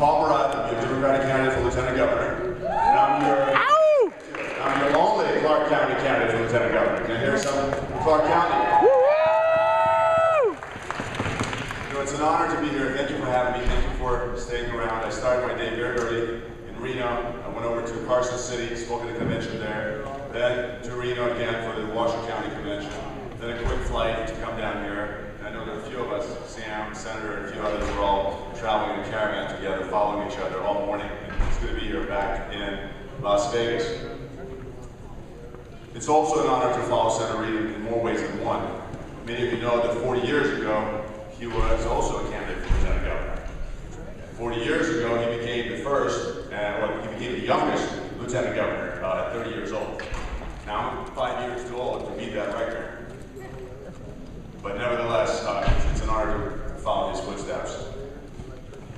Murad, I'm your Democratic candidate for Lieutenant Governor. And I'm your only Clark County candidate for Lieutenant Governor. Can I hear some from Clark County? You know, it's an honor to be here. Thank you for having me. Thank you for staying around. I started my day very early in Reno. I went over to Carson City, spoke at the convention there, then to Reno again for the Washington County Convention, then a quick flight to come down here. I know there are a few of us, Sam, Senator, and a few others, are all traveling in a caravan together, following each other all morning. And it's good to be here back in Las Vegas. It's also an honor to follow Senator Reid in more ways than one. Many of you know that 40 years ago, he was also a candidate for Lieutenant Governor. 40 years ago, he became the first, he became the youngest Lieutenant Governor at 30 years old. Now I'm 5 years too old to beat that record. But nevertheless, it's an honor to follow his footsteps.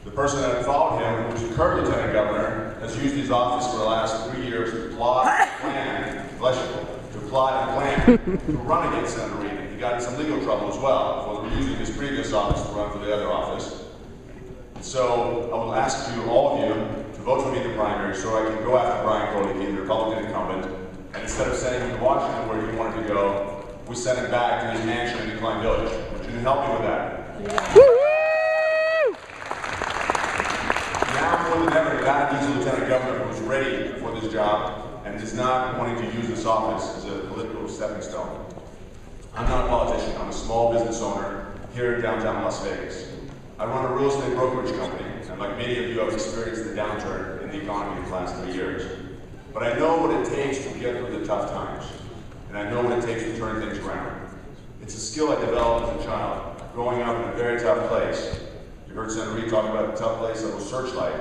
The person that followed him, who's the current Lieutenant Governor, has used his office for the last 3 years to plot and plan, to run against Senator Reid. He got in some legal trouble as well for using his previous office to run for the other office. So I will ask you, all of you, to vote for me in the primary so I can go after Brian Kolicki, the Republican incumbent, and instead of sending him to Washington where he wanted to go, we sent him back to his mansion in Klein Village. Would you help me with that? Yeah. Now more than ever, God needs a Lieutenant Governor who's ready for this job and is not wanting to use this office as a political stepping stone. I'm not a politician. I'm a small business owner here in downtown Las Vegas. I run a real estate brokerage company, and like many of you, I've experienced the downturn in the economy in the last 3 years. But I know what it takes to get through the tough times. And I know what it takes to turn things around. It's a skill I developed as a child, growing up in a very tough place. You heard Senator Reid talk about a tough place that was Searchlight.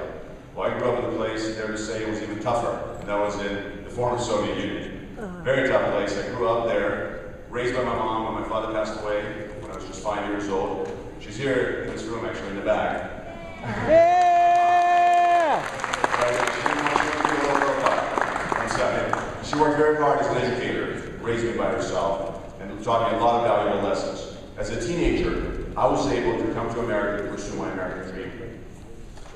Well, I grew up in a place, dare to say, it was even tougher, and that was in the former Soviet Union. Very tough place. I grew up there, raised by my mom when my father passed away when I was just 5 years old. She's here in this room, actually, in the back. Yeah! She worked very hard as an educator, raised me by herself, and taught me a lot of valuable lessons. As a teenager, I was able to come to America to pursue my American dream.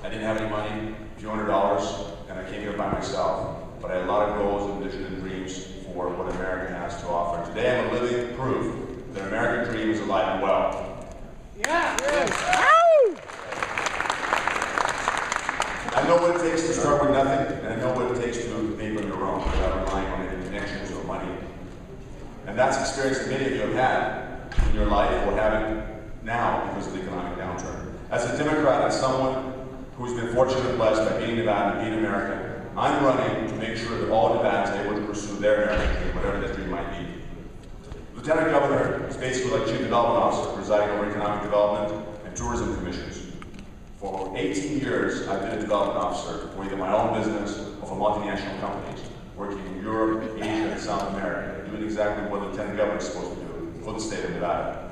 I didn't have any money, a few $100s, and I came here by myself. But I had a lot of goals and visions and dreams for what America has to offer. Today, I'm a living proof that an American dream is alive and well. Yeah! Yeah. I know what it takes to start with nothing, and I know what it takes to make it your own without relying on any connections or money. And that's experience that many of you have had in your life or having now because of the economic downturn. As a Democrat and someone who's been fortunate and blessed by being Nevada and being American, I'm running to make sure that all Nevadans are able to pursue their American dream, whatever that dream might be. Lieutenant Governor is basically like Chief Development Officer, presiding over economic development and tourism commissions. For 18 years, I've been a development officer for either my own business or for multinational companies, working in Europe, Asia, and South America, doing exactly what a Lieutenant Governor is supposed to do for the state of Nevada.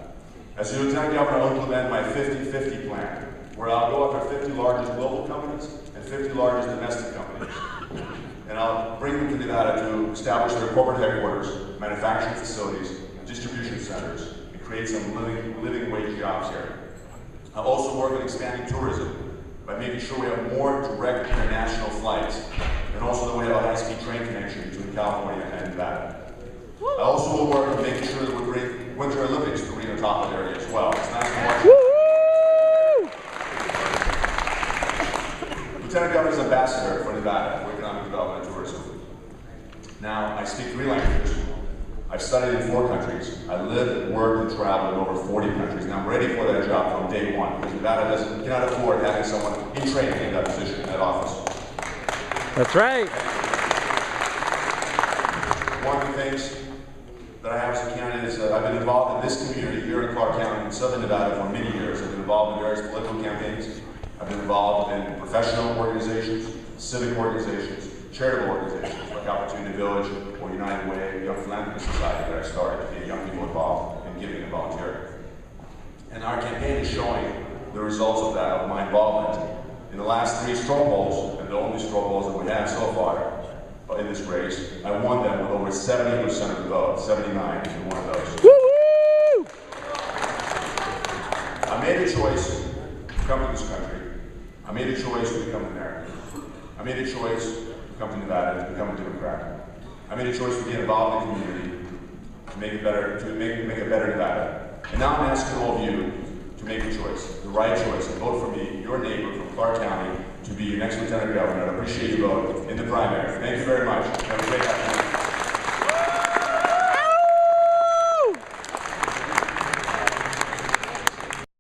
As a Lieutenant Governor, I'll implement my 50-50 plan, where I'll go after 50 largest global companies and 50 largest domestic companies. And I'll bring them to Nevada to establish their corporate headquarters, manufacturing facilities, and distribution centers, and create some living wage jobs here. I'll also work on expanding tourism by making sure we have more direct international flights, and also that we have a high-speed train connection between California and Nevada. I also will work on making sure that we bring Winter Olympics to Reno Tahoe area as well. It's nice to watch. Lieutenant Governor's ambassador for Nevada for economic development and tourism. Now, I speak 3 languages. I've studied in 4 countries. I lived, worked, and traveled in over 40 countries. Now I'm ready for that job from day one because Nevada cannot afford having someone in training in that position, in that office. That's right. One of the things that I have as a candidate is that I've been involved in this community here in Clark County in Southern Nevada for many years. I've been involved in various political campaigns. I've been involved in professional organizations, civic organizations, charitable organizations like Opportunity Village or United Way, Young Philanthropy Society that I started to get young people involved in giving and volunteering. And our campaign is showing the results of that, of my involvement. In the last 3 straw polls, and the only straw polls that we have so far in this race, I won them with over 70% of the vote, 79 in one of those. Woo-hoo! I made a choice to come to this country. I I made a choice to become an American. I made a choice to come to Nevada and to become a Democrat. I made a choice to get involved in the community, to make it better, to make a better Nevada. And now I'm asking all of you to make a choice, the right choice, and vote for me, your neighbor from Clark County, to be your next Lieutenant Governor. I appreciate your vote in the primary. Thank you very much. Have a great afternoon.